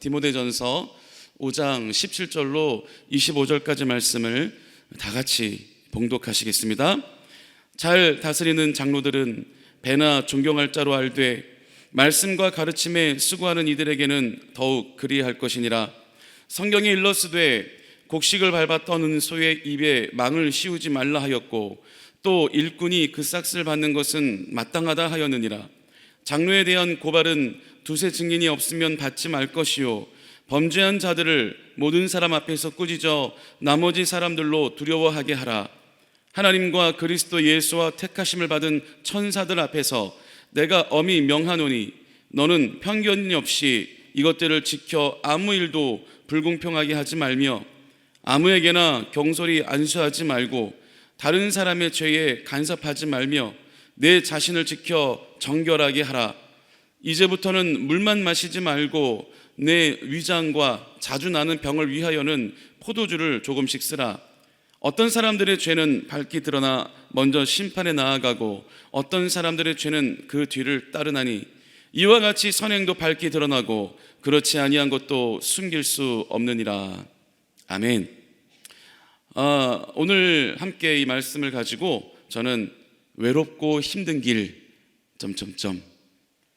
디모데전서 5장 17절로 25절까지 말씀을 다 같이 봉독하시겠습니다. 잘 다스리는 장로들은 배나 존경할 자로 알되 말씀과 가르침에 수고하는 이들에게는 더욱 그리할 것이니라. 성경에 일렀으되 곡식을 밟아 떠는 소의 입에 망을 씌우지 말라 하였고 또 일꾼이 그 싹을 받는 것은 마땅하다 하였느니라. 장로에 대한 고발은 두세 증인이 없으면 받지 말 것이요 범죄한 자들을 모든 사람 앞에서 꾸짖어 나머지 사람들로 두려워하게 하라. 하나님과 그리스도 예수와 택하심을 받은 천사들 앞에서 내가 엄히 명하노니 너는 편견이 없이 이것들을 지켜 아무 일도 불공평하게 하지 말며 아무에게나 경솔히 안수하지 말고 다른 사람의 죄에 간섭하지 말며 내 자신을 지켜 정결하게 하라. 이제부터는 물만 마시지 말고 내 위장과 자주 나는 병을 위하여는 포도주를 조금씩 쓰라. 어떤 사람들의 죄는 밝히 드러나 먼저 심판에 나아가고 어떤 사람들의 죄는 그 뒤를 따르나니 이와 같이 선행도 밝히 드러나고 그렇지 아니한 것도 숨길 수 없느니라. 아멘. 오늘 함께 이 말씀을 가지고 저는 외롭고 힘든 길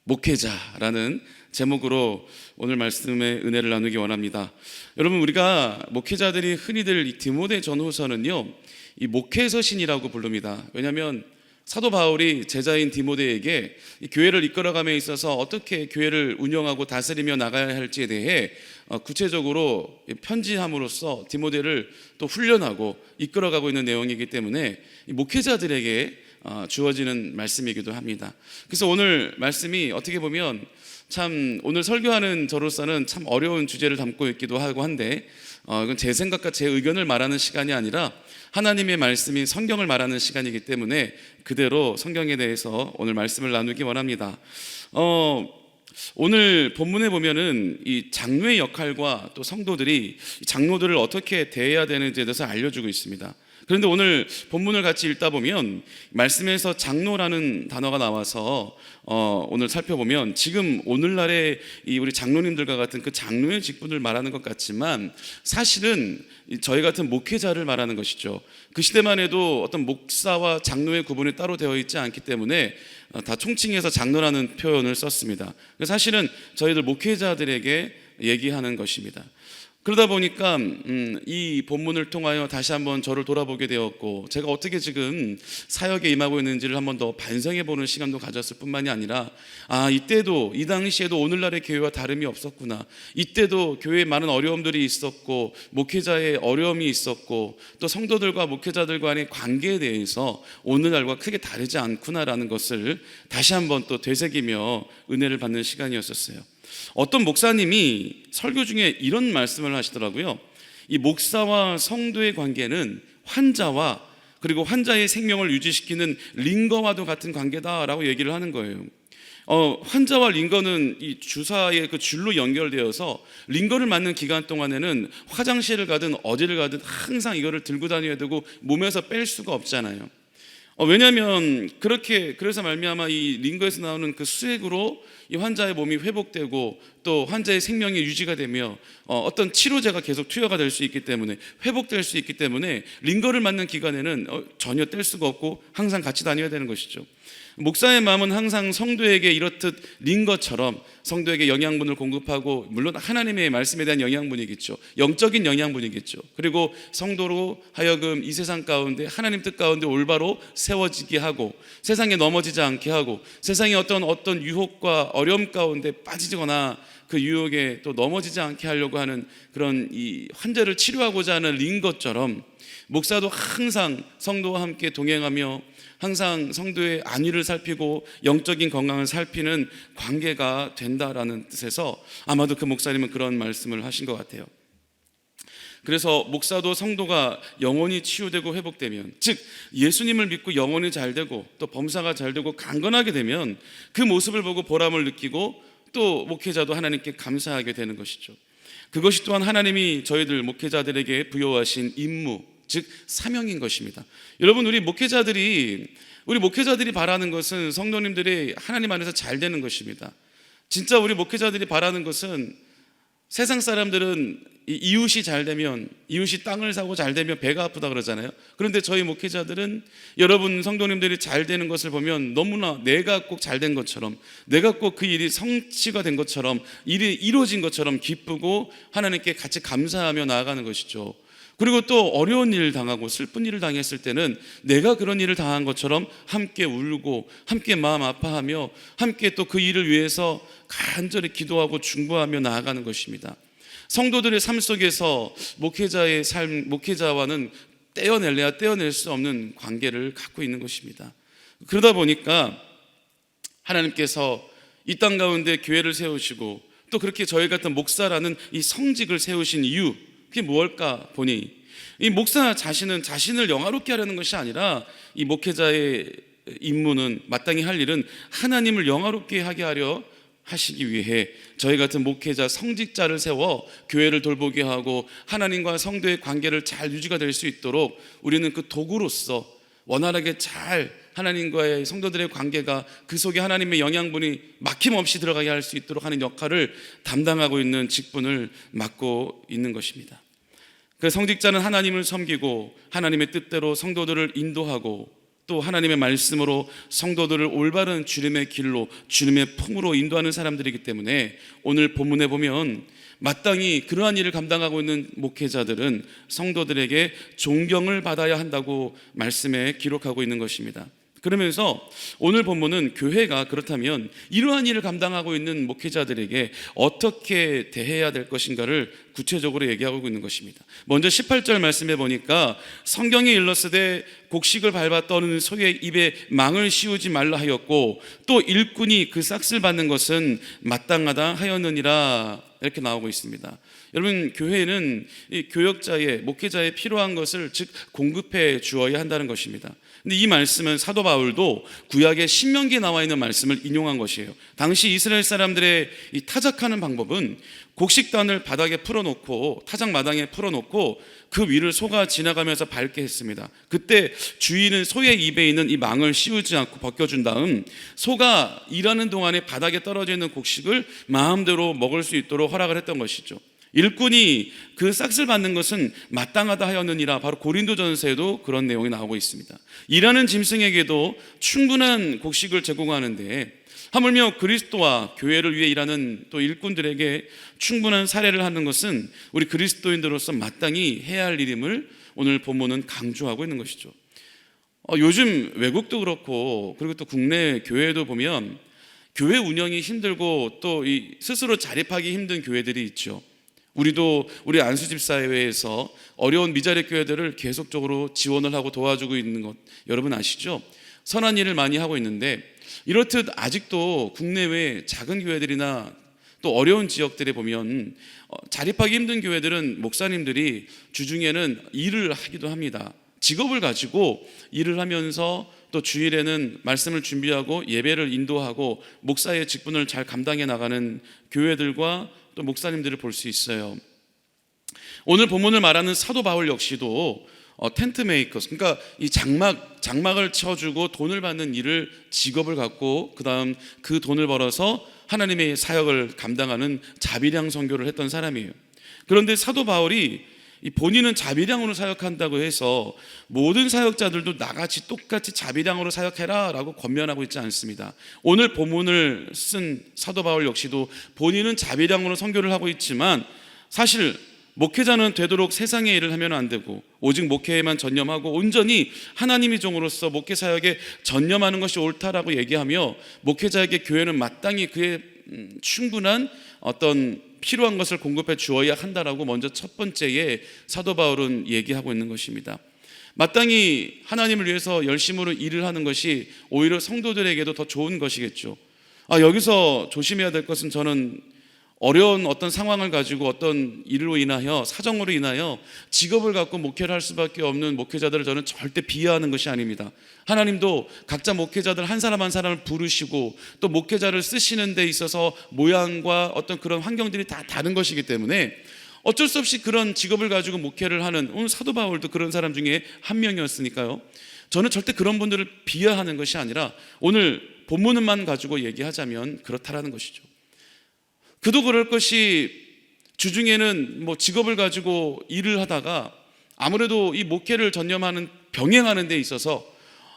목회자라는 제목으로 오늘 말씀의 은혜를 나누기 원합니다. 여러분, 우리가 목회자들이 흔히들 이 디모데 전후서는요, 이 목회서신이라고 부릅니다. 왜냐하면 사도 바울이 제자인 디모데에게 이 교회를 이끌어감에 있어서 어떻게 교회를 운영하고 다스리며 나가야 할지에 대해 구체적으로 편지함으로써 디모데를 또 훈련하고 이끌어가고 있는 내용이기 때문에 이 목회자들에게 주어지는 말씀이기도 합니다. 그래서 오늘 말씀이 어떻게 보면 참 오늘 설교하는 저로서는 참 어려운 주제를 담고 있기도 하고 한데 이건 제 생각과 제 의견을 말하는 시간이 아니라 하나님의 말씀인 성경을 말하는 시간이기 때문에 그대로 성경에 대해서 오늘 말씀을 나누기 원합니다. 오늘 본문에 보면은 이 장로의 역할과 또 성도들이 장로들을 어떻게 대해야 되는지에 대해서 알려주고 있습니다. 그런데 오늘 본문을 같이 읽다 보면 말씀에서 장로라는 단어가 나와서 오늘 살펴보면 지금 오늘날의 이 우리 장로님들과 같은 그 장로의 직분을 말하는 것 같지만 사실은 저희 같은 목회자를 말하는 것이죠. 그 시대만 해도 어떤 목사와 장로의 구분이 따로 되어 있지 않기 때문에 다 총칭해서 장로라는 표현을 썼습니다. 사실은 저희들 목회자들에게 얘기하는 것입니다. 그러다 보니까 이 본문을 통하여 다시 한번 저를 돌아보게 되었고 제가 어떻게 지금 사역에 임하고 있는지를 한번 더 반성해 보는 시간도 가졌을 뿐만이 아니라 이때도 이 당시에도 오늘날의 교회와 다름이 없었구나. 이때도 교회에 많은 어려움들이 있었고 목회자의 어려움이 있었고 또 성도들과 목회자들 간의 관계에 대해서 오늘날과 크게 다르지 않구나라는 것을 다시 한번 또 되새기며 은혜를 받는 시간이었었어요. 어떤 목사님이 설교 중에 이런 말씀을 하시더라고요. 이 목사와 성도의 관계는 환자와 그리고 환자의 생명을 유지시키는 링거와도 같은 관계다라고 얘기를 하는 거예요. 환자와 링거는 이 주사의 그 줄로 연결되어서 링거를 맞는 기간 동안에는 화장실을 가든 어디를 가든 항상 이거를 들고 다녀야 되고 몸에서 뺄 수가 없잖아요. 왜냐하면 그래서 말미암아 이 링거에서 나오는 그 수액으로 이 환자의 몸이 회복되고 또 환자의 생명이 유지가 되며 어떤 치료제가 계속 투여가 될 수 있기 때문에 회복될 수 있기 때문에 링거를 맞는 기간에는 전혀 뗄 수가 없고 항상 같이 다녀야 되는 것이죠. 목사의 마음은 항상 성도에게 이렇듯 링거처럼 성도에게 영양분을 공급하고 물론 하나님의 말씀에 대한 영양분이겠죠. 영적인 영양분이겠죠. 그리고 성도로 하여금 이 세상 가운데 하나님 뜻 가운데 올바로 세워지게 하고 세상에 넘어지지 않게 하고 세상의 어떤 유혹과 어려움 가운데 빠지거나 그 유혹에 또 넘어지지 않게 하려고 하는 그런 이 환자를 치료하고자 하는 링거처럼 목사도 항상 성도와 함께 동행하며 항상 성도의 안위를 살피고 영적인 건강을 살피는 관계가 된다라는 뜻에서 아마도 그 목사님은 그런 말씀을 하신 것 같아요. 그래서 목사도 성도가 영혼이 치유되고 회복되면, 즉 예수님을 믿고 영혼이 잘되고 또 범사가 잘되고 강건하게 되면 그 모습을 보고 보람을 느끼고 또 목회자도 하나님께 감사하게 되는 것이죠. 그것이 또한 하나님이 저희들 목회자들에게 부여하신 임무, 즉 사명인 것입니다. 여러분, 우리 목회자들이 바라는 것은 성도님들이 하나님 안에서 잘 되는 것입니다. 진짜 우리 목회자들이 바라는 것은 세상 사람들은 이웃이 잘 되면, 이웃이 땅을 사고 잘 되면 배가 아프다 그러잖아요. 그런데 저희 목회자들은 여러분 성도님들이 잘 되는 것을 보면 너무나 내가 꼭 잘 된 것처럼, 내가 꼭 그 일이 성취가 된 것처럼, 일이 이루어진 것처럼 기쁘고 하나님께 같이 감사하며 나아가는 것이죠. 그리고 또 어려운 일을 당하고 슬픈 일을 당했을 때는 내가 그런 일을 당한 것처럼 함께 울고 함께 마음 아파하며 함께 또 그 일을 위해서 간절히 기도하고 중보하며 나아가는 것입니다. 성도들의 삶 속에서 목회자의 삶, 목회자와는 떼어낼래야 떼어낼 수 없는 관계를 갖고 있는 것입니다. 그러다 보니까 하나님께서 이 땅 가운데 교회를 세우시고 또 그렇게 저희 같은 목사라는 이 성직을 세우신 이유, 그게 무엇일까 보니 이 목사 자신은 자신을 영화롭게 하려는 것이 아니라 이 목회자의 임무는, 마땅히 할 일은 하나님을 영화롭게 하게 하려 하시기 위해 저희 같은 목회자, 성직자를 세워 교회를 돌보게 하고 하나님과 성도의 관계를 잘 유지가 될 수 있도록 우리는 그 도구로서 원활하게 잘 하나님과의 성도들의 관계가 그 속에 하나님의 영양분이 막힘없이 들어가게 할 수 있도록 하는 역할을 담당하고 있는 직분을 맡고 있는 것입니다. 그 성직자는 하나님을 섬기고 하나님의 뜻대로 성도들을 인도하고 또 하나님의 말씀으로 성도들을 올바른 주님의 길로, 주님의 품으로 인도하는 사람들이기 때문에 오늘 본문에 보면 마땅히 그러한 일을 감당하고 있는 목회자들은 성도들에게 존경을 받아야 한다고 말씀에 기록하고 있는 것입니다. 그러면서 오늘 본문은 교회가 그렇다면 이러한 일을 감당하고 있는 목회자들에게 어떻게 대해야 될 것인가를 구체적으로 얘기하고 있는 것입니다. 먼저 18절 말씀에 보니까 성경에 일렀으되 곡식을 밟아 떠는 소의 입에 망을 씌우지 말라 하였고 또 일꾼이 그 싹을 받는 것은 마땅하다 하였느니라, 이렇게 나오고 있습니다. 여러분, 교회는 이 교역자의, 목회자의 필요한 것을 즉 공급해 주어야 한다는 것입니다. 근데 이 말씀은 사도 바울도 구약의 신명기에 나와 있는 말씀을 인용한 것이에요. 당시 이스라엘 사람들의 이 타작하는 방법은 곡식단을 바닥에 풀어놓고, 타작 마당에 풀어놓고 그 위를 소가 지나가면서 밟게 했습니다. 그때 주인은 소의 입에 있는 이 망을 씌우지 않고 벗겨준 다음 소가 일하는 동안에 바닥에 떨어져 있는 곡식을 마음대로 먹을 수 있도록 허락을 했던 것이죠. 일꾼이 그 싹을 받는 것은 마땅하다 하였느니라, 바로 고린도전서에도 그런 내용이 나오고 있습니다. 일하는 짐승에게도 충분한 곡식을 제공하는데 하물며 그리스도와 교회를 위해 일하는 또 일꾼들에게 충분한 사례를 하는 것은 우리 그리스도인들로서 마땅히 해야 할 일임을 오늘 본문은 강조하고 있는 것이죠. 요즘 외국도 그렇고 그리고 또 국내 교회도 보면 교회 운영이 힘들고 또 이 스스로 자립하기 힘든 교회들이 있죠. 우리도 우리 안수집사회에서 어려운 미자립 교회들을 계속적으로 지원을 하고 도와주고 있는 것 여러분 아시죠? 선한 일을 많이 하고 있는데 이렇듯 아직도 국내외 작은 교회들이나 또 어려운 지역들에 보면 자립하기 힘든 교회들은 목사님들이 주중에는 일을 하기도 합니다. 직업을 가지고 일을 하면서 또 주일에는 말씀을 준비하고 예배를 인도하고 목사의 직분을 잘 감당해 나가는 교회들과 또 목사님들을 볼 수 있어요. 오늘 본문을 말하는 사도 바울 역시도 텐트 메이커스, 그러니까 이 장막을 쳐주고 돈을 받는 일을 직업을 갖고 그 다음 그 돈을 벌어서 하나님의 사역을 감당하는 자비량 선교를 했던 사람이에요. 그런데 사도 바울이 본인은 자비량으로 사역한다고 해서 모든 사역자들도 나같이 똑같이 자비량으로 사역해라 라고 권면하고 있지 않습니다. 오늘 본문을 쓴 사도 바울 역시도 본인은 자비량으로 선교를 하고 있지만 사실 목회자는 되도록 세상의 일을 하면 안 되고 오직 목회에만 전념하고 온전히 하나님의 종으로서 목회 사역에 전념하는 것이 옳다라고 얘기하며 목회자에게 교회는 마땅히 그의 충분한 어떤 필요한 것을 공급해 주어야 한다라고 먼저 첫 번째에 사도 바울은 얘기하고 있는 것입니다. 마땅히 하나님을 위해서 열심으로 일을 하는 것이 오히려 성도들에게도 더 좋은 것이겠죠. 여기서 조심해야 될 것은 저는 어려운 어떤 상황을 가지고 어떤 일로 인하여 사정으로 인하여 직업을 갖고 목회를 할 수밖에 없는 목회자들을 저는 절대 비하하는 것이 아닙니다. 하나님도 각자 목회자들 한 사람 한 사람을 부르시고 또 목회자를 쓰시는 데 있어서 모양과 어떤 그런 환경들이 다 다른 것이기 때문에 어쩔 수 없이 그런 직업을 가지고 목회를 하는, 오늘 사도 바울도 그런 사람 중에 한 명이었으니까요. 저는 절대 그런 분들을 비하하는 것이 아니라 오늘 본문만 가지고 얘기하자면 그렇다라는 것이죠. 그도 그럴 것이 주중에는 뭐 직업을 가지고 일을 하다가 아무래도 이 목회를 전념하는 병행하는 데 있어서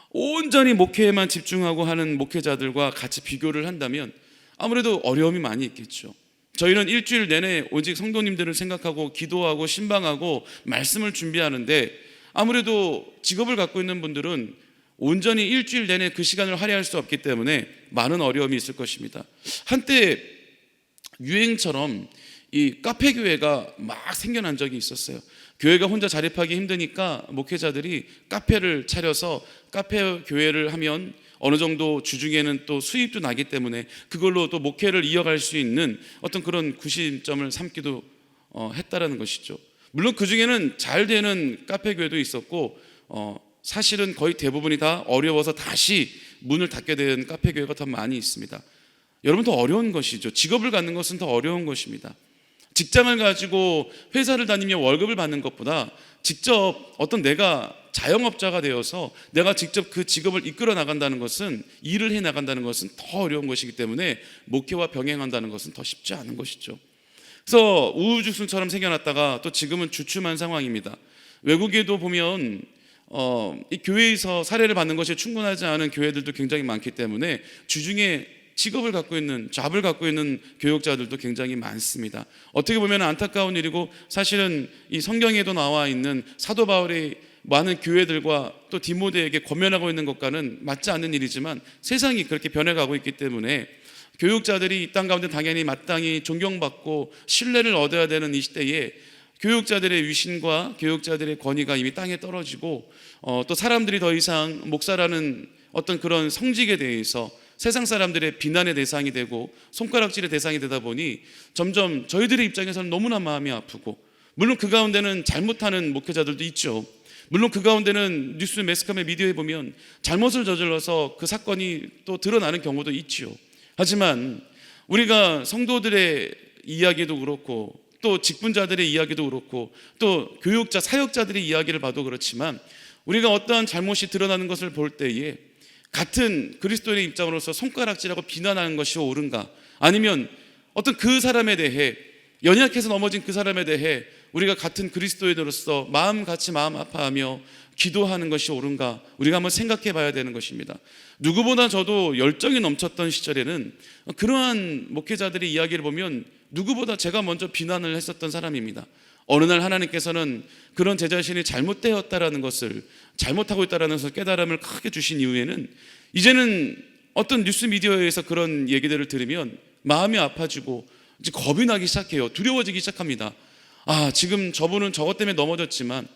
온전히 목회에만 집중하고 하는 목회자들과 같이 비교를 한다면 아무래도 어려움이 많이 있겠죠. 저희는 일주일 내내 오직 성도님들을 생각하고 기도하고 신방하고 말씀을 준비하는데 아무래도 직업을 갖고 있는 분들은 온전히 일주일 내내 그 시간을 할애할 수 없기 때문에 많은 어려움이 있을 것입니다. 한때 유행처럼 이 카페 교회가 막 생겨난 적이 있었어요. 교회가 혼자 자립하기 힘드니까 목회자들이 카페를 차려서 카페 교회를 하면 어느 정도 주중에는 또 수입도 나기 때문에 그걸로 또 목회를 이어갈 수 있는 어떤 그런 구심점을 삼기도 했다라는 것이죠. 물론 그 중에는 잘 되는 카페 교회도 있었고 사실은 거의 대부분이 다 어려워서 다시 문을 닫게 된 카페 교회가 더 많이 있습니다. 여러분, 더 어려운 것이죠. 직업을 갖는 것은 더 어려운 것입니다. 직장을 가지고 회사를 다니며 월급을 받는 것보다 직접 어떤 내가 자영업자가 되어서 내가 직접 그 직업을 이끌어 나간다는 것은, 일을 해 나간다는 것은 더 어려운 것이기 때문에 목회와 병행한다는 것은 더 쉽지 않은 것이죠. 그래서 우후죽순처럼 생겨났다가 또 지금은 주춤한 상황입니다. 외국에도 보면 이 교회에서 사례를 받는 것이 충분하지 않은 교회들도 굉장히 많기 때문에 주중에 직업을 갖고 있는, 잡을 갖고 있는 교육자들도 굉장히 많습니다. 어떻게 보면 안타까운 일이고, 사실은 이 성경에도 나와 있는 사도 바울이 많은 교회들과 또 디모데에게 권면하고 있는 것과는 맞지 않는 일이지만 세상이 그렇게 변해가고 있기 때문에 교육자들이 이 땅 가운데 당연히 마땅히 존경받고 신뢰를 얻어야 되는 이 시대에 교육자들의 위신과 교육자들의 권위가 이미 땅에 떨어지고 또 사람들이 더 이상 목사라는 어떤 그런 성직에 대해서 세상 사람들의 비난의 대상이 되고 손가락질의 대상이 되다 보니 점점 저희들의 입장에서는 너무나 마음이 아프고, 물론 그 가운데는 잘못하는 목회자들도 있죠. 물론 그 가운데는 뉴스 매스컴의 미디어에 보면 잘못을 저질러서 그 사건이 또 드러나는 경우도 있죠. 하지만 우리가 성도들의 이야기도 그렇고 또 직분자들의 이야기도 그렇고 또 교육자, 사역자들의 이야기를 봐도 그렇지만 우리가 어떠한 잘못이 드러나는 것을 볼 때에 같은 그리스도인의 입장으로서 손가락질하고 비난하는 것이 옳은가, 아니면 어떤 그 사람에 대해, 연약해서 넘어진 그 사람에 대해 우리가 같은 그리스도인으로서 마음같이 마음 아파하며 기도하는 것이 옳은가, 우리가 한번 생각해 봐야 되는 것입니다. 누구보다 저도 열정이 넘쳤던 시절에는 그러한 목회자들의 이야기를 보면 누구보다 제가 먼저 비난을 했었던 사람입니다. 어느 날 하나님께서는 그런 제 자신이 잘못되었다라는 것을, 잘못하고 있다라는 것을 깨달음을 크게 주신 이후에는 이제는 어떤 뉴스 미디어에서 그런 얘기들을 들으면 마음이 아파지고 이제 겁이 나기 시작해요. 두려워지기 시작합니다. 지금 저분은 저것 때문에 넘어졌지만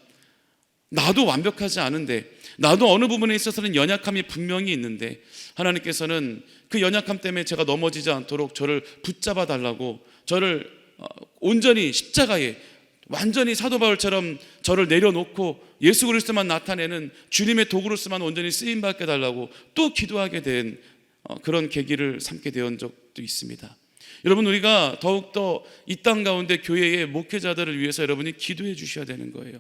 나도 완벽하지 않은데, 나도 어느 부분에 있어서는 연약함이 분명히 있는데 하나님께서는 그 연약함 때문에 제가 넘어지지 않도록 저를 붙잡아 달라고, 저를 온전히 십자가에 완전히 사도 바울처럼 저를 내려놓고 예수 그리스도만 나타내는 주님의 도구로서만 온전히 쓰임받게 달라고 또 기도하게 된 그런 계기를 삼게 된 적도 있습니다. 여러분, 우리가 더욱더 이 땅 가운데 교회의 목회자들을 위해서 여러분이 기도해 주셔야 되는 거예요.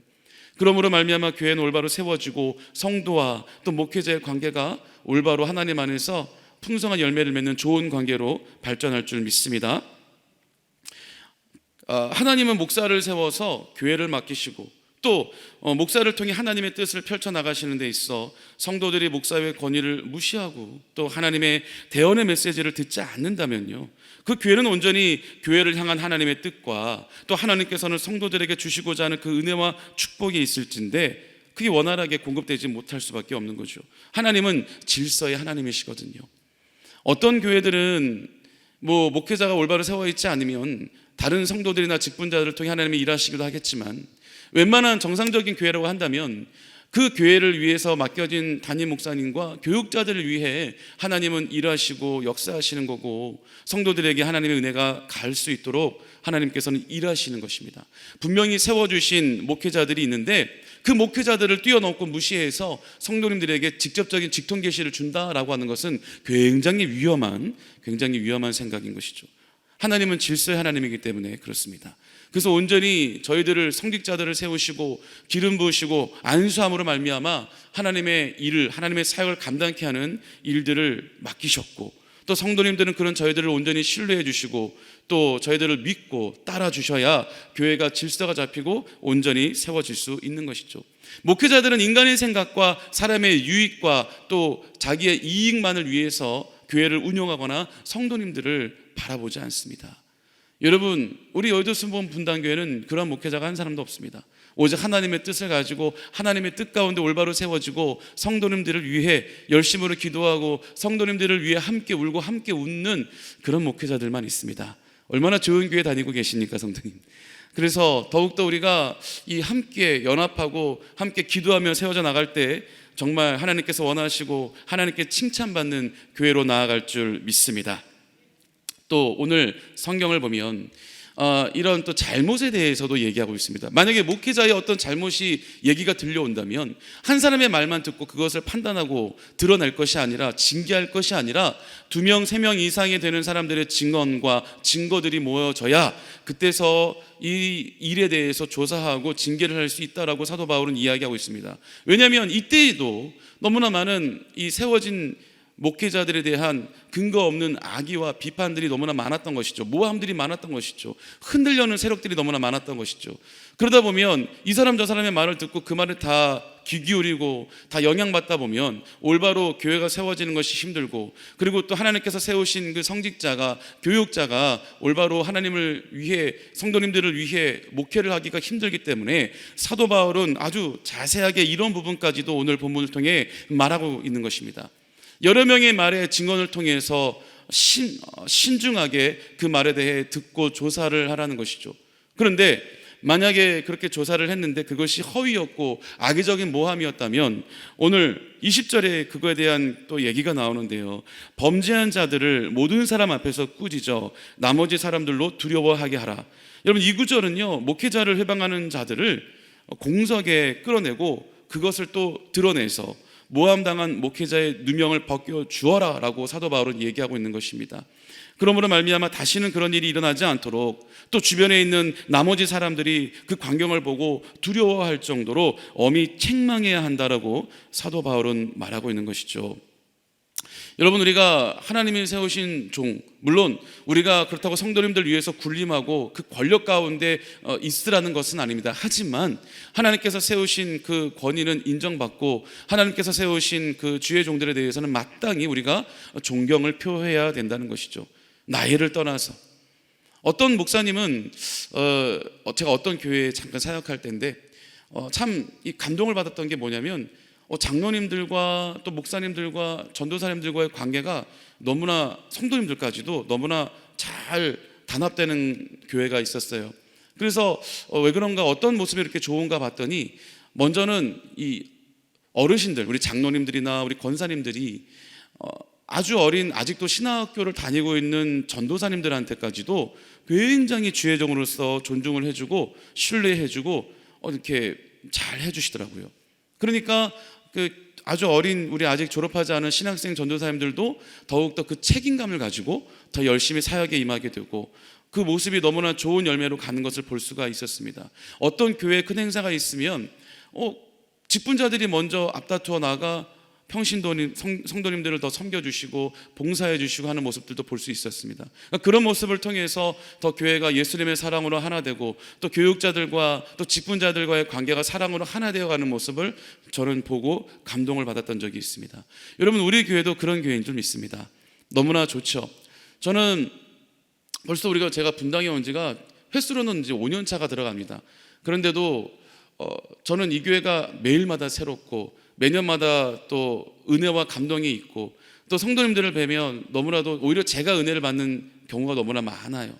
그러므로 말미암아 교회는 올바로 세워지고 성도와 또 목회자의 관계가 올바로 하나님 안에서 풍성한 열매를 맺는 좋은 관계로 발전할 줄 믿습니다. 하나님은 목사를 세워서 교회를 맡기시고 또 목사를 통해 하나님의 뜻을 펼쳐나가시는 데 있어 성도들이 목사의 권위를 무시하고 또 하나님의 대언의 메시지를 듣지 않는다면요, 그 교회는 온전히 교회를 향한 하나님의 뜻과 또 하나님께서는 성도들에게 주시고자 하는 그 은혜와 축복이 있을진데 그게 원활하게 공급되지 못할 수밖에 없는 거죠. 하나님은 질서의 하나님이시거든요. 어떤 교회들은 목회자가 올바로 세워 있지 않으면 다른 성도들이나 직분자들을 통해 하나님이 일하시기도 하겠지만, 웬만한 정상적인 교회라고 한다면 그 교회를 위해서 맡겨진 담임 목사님과 교육자들을 위해 하나님은 일하시고 역사하시는 거고, 성도들에게 하나님의 은혜가 갈 수 있도록 하나님께서는 일하시는 것입니다. 분명히 세워주신 목회자들이 있는데 그 목회자들을 뛰어넘고 무시해서 성도님들에게 직접적인 직통 계시를 준다라고 하는 것은 굉장히 위험한 생각인 것이죠. 하나님은 질서의 하나님이기 때문에 그렇습니다. 그래서 온전히 저희들을, 성직자들을 세우시고 기름 부으시고 안수함으로 말미암아 하나님의 일을, 하나님의 사역을 감당케 하는 일들을 맡기셨고 또 성도님들은 그런 저희들을 온전히 신뢰해 주시고 또 저희들을 믿고 따라 주셔야 교회가 질서가 잡히고 온전히 세워질 수 있는 것이죠. 목회자들은 인간의 생각과 사람의 유익과 또 자기의 이익만을 위해서 교회를 운영하거나 성도님들을 바라보지 않습니다. 여러분, 우리 여의도 순복음 분당교회는 그런 목회자가 한 사람도 없습니다. 오직 하나님의 뜻을 가지고 하나님의 뜻 가운데 올바로 세워지고 성도님들을 위해 열심으로 기도하고 성도님들을 위해 함께 울고 함께 웃는 그런 목회자들만 있습니다. 얼마나 좋은 교회 다니고 계십니까, 성도님? 그래서 더욱더 우리가 이 함께 연합하고 함께 기도하며 세워져 나갈 때 정말 하나님께서 원하시고 하나님께 칭찬받는 교회로 나아갈 줄 믿습니다. 또 오늘 성경을 보면 이런 또 잘못에 대해서도 얘기하고 있습니다. 만약에 목회자의 어떤 잘못이 얘기가 들려온다면 한 사람의 말만 듣고 그것을 판단하고 드러낼 것이 아니라 징계할 것이 아니라 2명, 3명 이상이 되는 사람들의 증언과 증거들이 모여져야 그때서 이 일에 대해서 조사하고 징계를 할 수 있다라고 사도 바울은 이야기하고 있습니다. 왜냐하면 이때에도 너무나 많은 이 세워진 목회자들에 대한 근거 없는 악의와 비판들이 너무나 많았던 것이죠. 모함들이 많았던 것이죠. 흔들려는 세력들이 너무나 많았던 것이죠. 그러다 보면 이 사람 저 사람의 말을 듣고 그 말을 다 귀 기울이고 다 영향받다 보면 올바로 교회가 세워지는 것이 힘들고, 그리고 또 하나님께서 세우신 그 성직자가, 교육자가 올바로 하나님을 위해, 성도님들을 위해 목회를 하기가 힘들기 때문에 사도 바울은 아주 자세하게 이런 부분까지도 오늘 본문을 통해 말하고 있는 것입니다. 여러 명의 말의 증언을 통해서 신중하게 그 말에 대해 듣고 조사를 하라는 것이죠. 그런데 만약에 그렇게 조사를 했는데 그것이 허위였고 악의적인 모함이었다면 오늘 20절에 그거에 대한 또 얘기가 나오는데요. 범죄한 자들을 모든 사람 앞에서 꾸짖어 나머지 사람들로 두려워하게 하라. 여러분, 이 구절은요, 목회자를 회방하는 자들을 공석에 끌어내고 그것을 또 드러내서 모함당한 목회자의 누명을 벗겨주어라 라고 사도 바울은 얘기하고 있는 것입니다. 그러므로 말미암아 다시는 그런 일이 일어나지 않도록 또 주변에 있는 나머지 사람들이 그 광경을 보고 두려워할 정도로 엄히 책망해야 한다라고 사도 바울은 말하고 있는 것이죠. 여러분, 우리가 하나님이 세우신 종, 물론 우리가 그렇다고 성도님들 위해서 군림하고 그 권력 가운데 있으라는 것은 아닙니다. 하지만 하나님께서 세우신 그 권위는 인정받고 하나님께서 세우신 그 주의 종들에 대해서는 마땅히 우리가 존경을 표해야 된다는 것이죠. 나이를 떠나서 어떤 목사님은 제가 어떤 교회에 잠깐 사역할 때인데 참 이 감동을 받았던 게 뭐냐면 장로님들과 또 목사님들과 전도사님들과의 관계가 너무나, 성도님들까지도 너무나 잘 단합되는 교회가 있었어요. 그래서 왜 그런가, 어떤 모습이 이렇게 좋은가 봤더니 먼저는 이 어르신들, 우리 장로님들이나 우리 권사님들이 아주 어린, 아직도 신학교를 다니고 있는 전도사님들한테까지도 굉장히 주의종으로서 존중을 해주고 신뢰해주고 이렇게 잘 해주시더라고요. 그러니까 그 아주 어린, 우리 아직 졸업하지 않은 신학생 전도사님들도 더욱더 그 책임감을 가지고 더 열심히 사역에 임하게 되고 그 모습이 너무나 좋은 열매로 가는 것을 볼 수가 있었습니다. 어떤 교회에 큰 행사가 있으면 직분자들이 먼저 앞다투어 나가 평신도님, 성도님들을 더 섬겨주시고 봉사해주시고 하는 모습들도 볼 수 있었습니다. 그러니까 그런 모습을 통해서 더 교회가 예수님의 사랑으로 하나 되고 또 교육자들과 또 직분자들과의 관계가 사랑으로 하나 되어가는 모습을 저는 보고 감동을 받았던 적이 있습니다. 여러분, 우리 교회도 그런 교회인 줄 믿습니다. 너무나 좋죠. 저는 벌써 제가 분당에 온 지가 횟수로는 이제 5년 차가 들어갑니다. 그런데도 저는 이 교회가 매일마다 새롭고 매년마다 또 은혜와 감동이 있고 또 성도님들을 뵈면 너무나도 오히려 제가 은혜를 받는 경우가 너무나 많아요.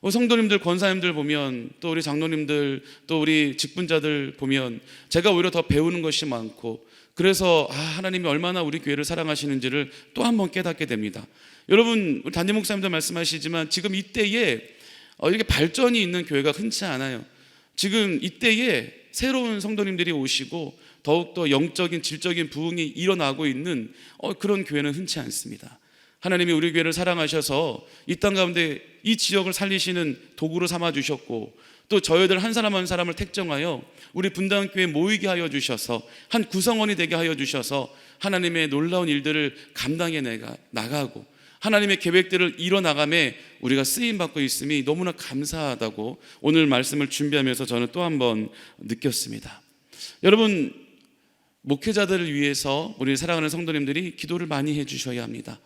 성도님들, 권사님들 보면 또 우리 장로님들 또 우리 직분자들 보면 제가 오히려 더 배우는 것이 많고, 그래서 하나님이 얼마나 우리 교회를 사랑하시는지를 또 한 번 깨닫게 됩니다. 여러분, 우리 담임 목사님도 말씀하시지만 지금 이때에 이렇게 발전이 있는 교회가 흔치 않아요. 지금 이때에 새로운 성도님들이 오시고 더욱더 영적인, 질적인 부흥이 일어나고 있는 그런 교회는 흔치 않습니다. 하나님이 우리 교회를 사랑하셔서 이 땅 가운데 이 지역을 살리시는 도구로 삼아주셨고 또 저희들 한 사람 한 사람을 택정하여 우리 분당교회에 모이게 하여 주셔서 한 구성원이 되게 하여 주셔서 하나님의 놀라운 일들을 감당해 나가고 하나님의 계획들을 이뤄나감에 우리가 쓰임받고 있음이 너무나 감사하다고 오늘 말씀을 준비하면서 저는 또 한 번 느꼈습니다. 여러분, 목회자들을 위해서 우리 사랑하는 성도님들이 기도를 많이 해주셔야 합니다.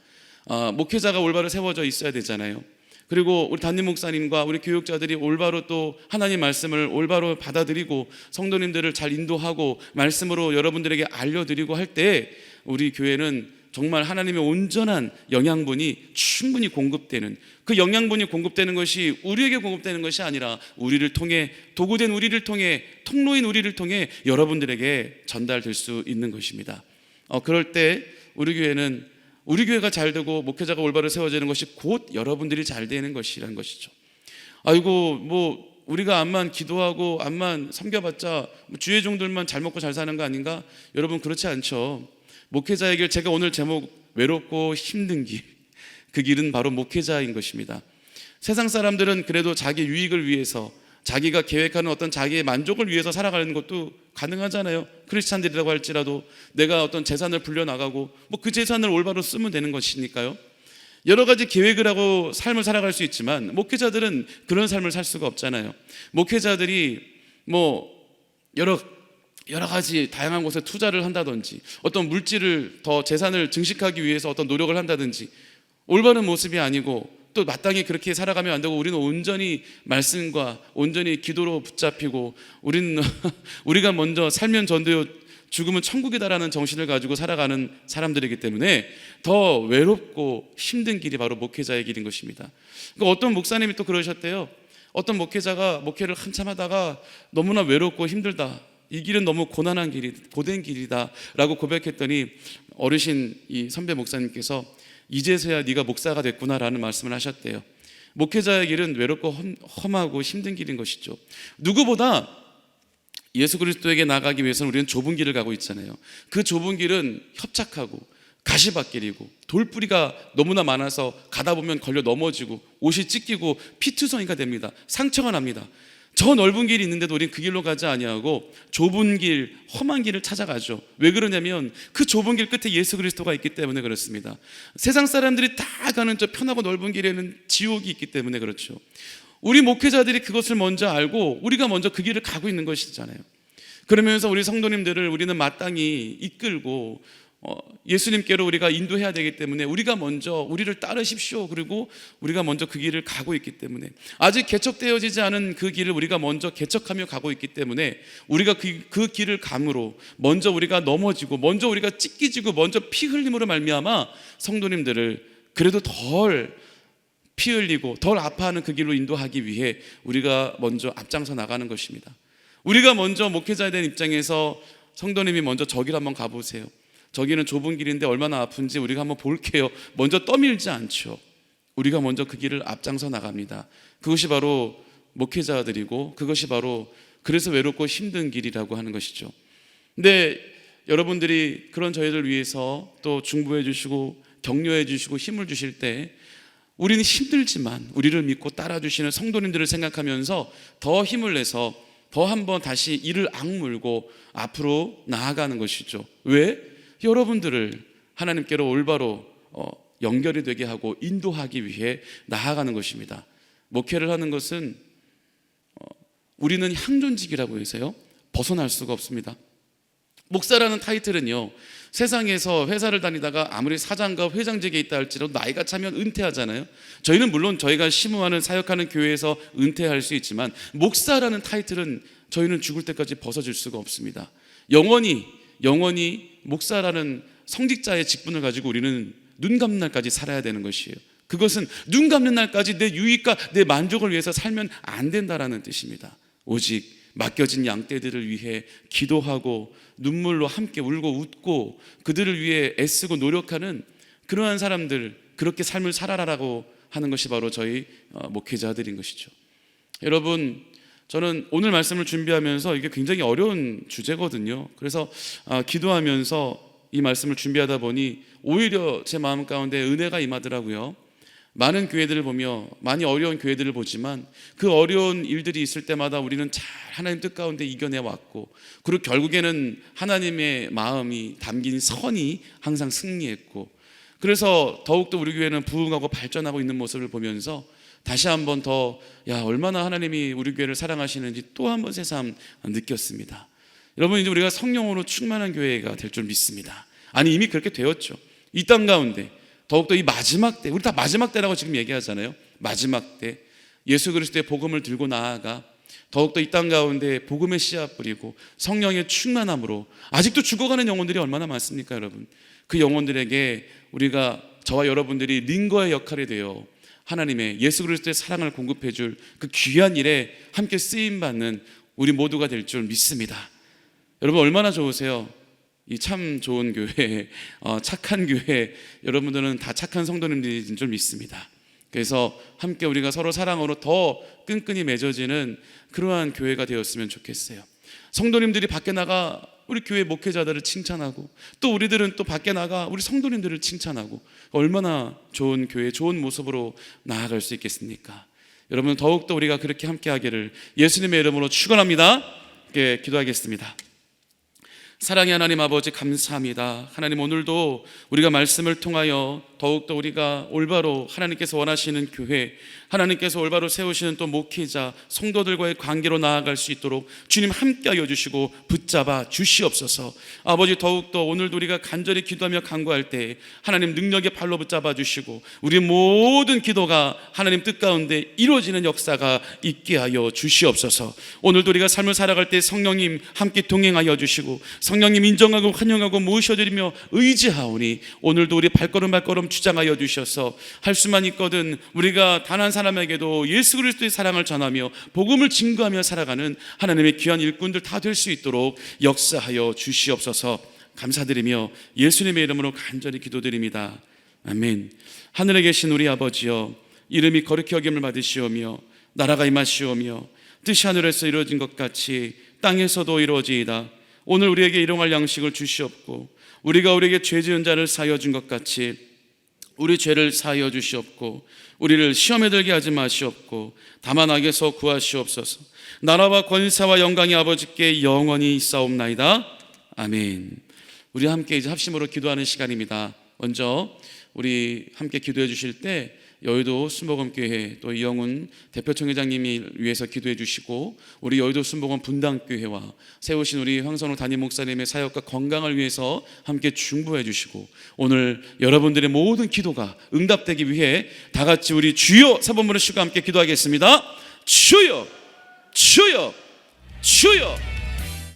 목회자가 올바로 세워져 있어야 되잖아요. 그리고 우리 담임 목사님과 우리 교육자들이 올바로 또 하나님 말씀을 올바로 받아들이고 성도님들을 잘 인도하고 말씀으로 여러분들에게 알려드리고 할 때 우리 교회는 정말 하나님의 온전한 영양분이 충분히 공급되는, 그 영양분이 공급되는 것이 우리에게 공급되는 것이 아니라 우리를 통해, 도구된 우리를 통해, 통로인 우리를 통해 여러분들에게 전달될 수 있는 것입니다. 그럴 때 우리 교회가 잘 되고 목회자가 올바로 세워지는 것이 곧 여러분들이 잘 되는 것이라는 것이죠. 아이고 우리가 암만 기도하고 암만 섬겨봤자 주의 종들만 잘 먹고 잘 사는 거 아닌가? 여러분, 그렇지 않죠. 목회자의 길, 제가 오늘 제목 외롭고 힘든 길, 그 길은 바로 목회자인 것입니다. 세상 사람들은 그래도 자기 유익을 위해서, 자기가 계획하는 어떤 자기의 만족을 위해서 살아가는 것도 가능하잖아요. 크리스찬들이라고 할지라도 내가 어떤 재산을 불려나가고 그 재산을 올바로 쓰면 되는 것이니까요. 여러 가지 계획을 하고 삶을 살아갈 수 있지만 목회자들은 그런 삶을 살 수가 없잖아요. 목회자들이 여러 가지 다양한 곳에 투자를 한다든지 어떤 물질을 더 재산을 증식하기 위해서 어떤 노력을 한다든지 올바른 모습이 아니고 또 마땅히 그렇게 살아가면 안 되고 우리는 온전히 말씀과 온전히 기도로 붙잡히고 우리가 먼저 살면 전도요 죽으면 천국이다라는 정신을 가지고 살아가는 사람들이기 때문에 더 외롭고 힘든 길이 바로 목회자의 길인 것입니다. 그러니까 어떤 목사님이 또 그러셨대요. 어떤 목회자가 목회를 한참 하다가 너무나 외롭고 힘들다, 이 길은 너무 고난한 길이, 고된 길이다 라고 고백했더니 어르신 이 선배 목사님께서 이제서야 네가 목사가 됐구나 라는 말씀을 하셨대요. 목회자의 길은 외롭고 험하고 힘든 길인 것이죠. 누구보다 예수 그리스도에게 나가기 위해서는 우리는 좁은 길을 가고 있잖아요. 그 좁은 길은 협착하고 가시밭길이고 돌뿌리가 너무나 많아서 가다 보면 걸려 넘어지고 옷이 찢기고 피투성이가 됩니다. 상처가 납니다. 저 넓은 길이 있는데도 우리는 그 길로 가지 아니하고 좁은 길, 험한 길을 찾아가죠. 왜 그러냐면 그 좁은 길 끝에 예수 그리스도가 있기 때문에 그렇습니다. 세상 사람들이 다 가는 저 편하고 넓은 길에는 지옥이 있기 때문에 그렇죠. 우리 목회자들이 그것을 먼저 알고 우리가 먼저 그 길을 가고 있는 것이잖아요. 그러면서 우리 성도님들을 우리는 마땅히 이끌고 예수님께로 우리가 인도해야 되기 때문에 우리가 먼저 우리를 따르십시오. 그리고 우리가 먼저 그 길을 가고 있기 때문에, 아직 개척되어지지 않은 그 길을 우리가 먼저 개척하며 가고 있기 때문에 우리가 그 길을 감으로 먼저 우리가 넘어지고 먼저 우리가 찢기지고 먼저 피 흘림으로 말미암아 성도님들을 그래도 덜 피 흘리고 덜 아파하는 그 길로 인도하기 위해 우리가 먼저 앞장서 나가는 것입니다. 우리가 먼저 목회자에 대한 입장에서 성도님이 먼저 저길 한번 가보세요. 저기는 좁은 길인데 얼마나 아픈지 우리가 한번 볼게요. 먼저 떠밀지 않죠. 우리가 먼저 그 길을 앞장서 나갑니다. 그것이 바로 목회자들이고 그것이 바로 그래서 외롭고 힘든 길이라고 하는 것이죠. 근데 여러분들이 그런 저희들 위해서 또 중보해 주시고 격려해 주시고 힘을 주실 때 우리는 힘들지만 우리를 믿고 따라주시는 성도님들을 생각하면서 더 힘을 내서 더 한번 다시 이를 악물고 앞으로 나아가는 것이죠. 왜? 여러분들을 하나님께로 올바로 연결이 되게 하고 인도하기 위해 나아가는 것입니다. 목회를 하는 것은 우리는 향존직이라고 해서요 벗어날 수가 없습니다. 목사라는 타이틀은요, 세상에서 회사를 다니다가 아무리 사장과 회장직에 있다 할지라도 나이가 차면 은퇴하잖아요. 저희는 물론 저희가 심우하는 사역하는 교회에서 은퇴할 수 있지만 목사라는 타이틀은 저희는 죽을 때까지 벗어질 수가 없습니다. 영원히 목사라는 성직자의 직분을 가지고 우리는 눈 감는 날까지 살아야 되는 것이에요. 그것은 눈 감는 날까지 내 유익과 내 만족을 위해서 살면 안 된다라는 뜻입니다. 오직 맡겨진 양떼들을 위해 기도하고 눈물로 함께 울고 웃고 그들을 위해 애쓰고 노력하는 그러한 사람들, 그렇게 삶을 살아라라고 하는 것이 바로 저희 목회자들인 것이죠. 여러분, 저는 오늘 말씀을 준비하면서 이게 굉장히 어려운 주제거든요. 그래서 기도하면서 이 말씀을 준비하다 보니 오히려 제 마음 가운데 은혜가 임하더라고요. 많은 교회들을 보며 많이 어려운 교회들을 보지만 그 어려운 일들이 있을 때마다 우리는 잘 하나님 뜻 가운데 이겨내왔고, 그리고 결국에는 하나님의 마음이 담긴 선이 항상 승리했고, 그래서 더욱더 우리 교회는 부흥하고 발전하고 있는 모습을 보면서 다시 한번 더 얼마나 하나님이 우리 교회를 사랑하시는지 또 한 번 새삼 느꼈습니다. 여러분, 이제 우리가 성령으로 충만한 교회가 될 줄 믿습니다. 아니, 이미 그렇게 되었죠. 이 땅 가운데 더욱더 이 마지막 때, 우리 다 마지막 때라고 지금 얘기하잖아요. 마지막 때 예수 그리스도의 복음을 들고 나아가 더욱더 이 땅 가운데 복음의 씨앗 뿌리고 성령의 충만함으로, 아직도 죽어가는 영혼들이 얼마나 많습니까, 여러분? 그 영혼들에게 우리가, 저와 여러분들이 링거의 역할이 되어 하나님의 예수 그리스도의 사랑을 공급해 줄 그 귀한 일에 함께 쓰임받는 우리 모두가 될 줄 믿습니다. 여러분, 얼마나 좋으세요? 이 참 좋은 교회, 착한 교회, 여러분들은 다 착한 성도님들인 줄 믿습니다. 그래서 함께 우리가 서로 사랑으로 더 끈끈이 맺어지는 그러한 교회가 되었으면 좋겠어요. 성도님들이 밖에 나가 우리 교회 목회자들을 칭찬하고, 또 우리들은 또 밖에 나가 우리 성도님들을 칭찬하고, 얼마나 좋은 교회, 좋은 모습으로 나아갈 수 있겠습니까? 여러분, 더욱더 우리가 그렇게 함께 하기를 예수님의 이름으로 축원합니다. 기도하겠습니다. 사랑의 하나님 아버지, 감사합니다. 하나님, 오늘도 우리가 말씀을 통하여 더욱더 우리가 올바로 하나님께서 원하시는 교회, 하나님께서 올바로 세우시는 또 목회자, 성도들과의 관계로 나아갈 수 있도록 주님 함께하여 주시고 붙잡아 주시옵소서. 아버지, 더욱더 오늘도 우리가 간절히 기도하며 간구할 때 하나님 능력의 발로 붙잡아 주시고 우리 모든 기도가 하나님 뜻 가운데 이루어지는 역사가 있게 하여 주시옵소서. 오늘도 우리가 삶을 살아갈 때 성령님 함께 동행하여 주시고 성령님 인정하고 환영하고 모셔드리며 의지하오니 오늘도 우리 발걸음 주장하여 주셔서 할 수만 있거든 우리가 단 한 사람에게도 예수 그리스도의 사랑을 전하며 복음을 증거하며 살아가는 하나님의 귀한 일꾼들 다 될 수 있도록 역사하여 주시옵소서. 감사드리며 예수님의 이름으로 간절히 기도드립니다. 아멘. 하늘에 계신 우리 아버지여, 이름이 거룩히 여김을 받으시오며 나라가 임하시오며 뜻이 하늘에서 이루어진 것 같이 땅에서도 이루어지이다. 오늘 우리에게 일용할 양식을 주시옵고 우리가 우리에게 죄 지은 자를 사하여 준 것 같이 우리 죄를 사하여 주시옵고 우리를 시험에 들게 하지 마시옵고 다만 악에서 구하시옵소서. 나라와 권세와 영광이 아버지께 영원히 있사옵나이다. 아멘. 우리 함께 이제 합심으로 기도하는 시간입니다. 먼저 우리 함께 기도해 주실 때 여의도 순복음교회 또 이영훈 대표총회장님이 위해서 기도해 주시고, 우리 여의도 순복음 분당교회와 세우신 우리 황선호 담임 목사님의 사역과 건강을 위해서 함께 중보해 주시고, 오늘 여러분들의 모든 기도가 응답되기 위해 다 같이 우리 주여 3번문을 쉬고 함께 기도하겠습니다. 주여, 주여, 주여.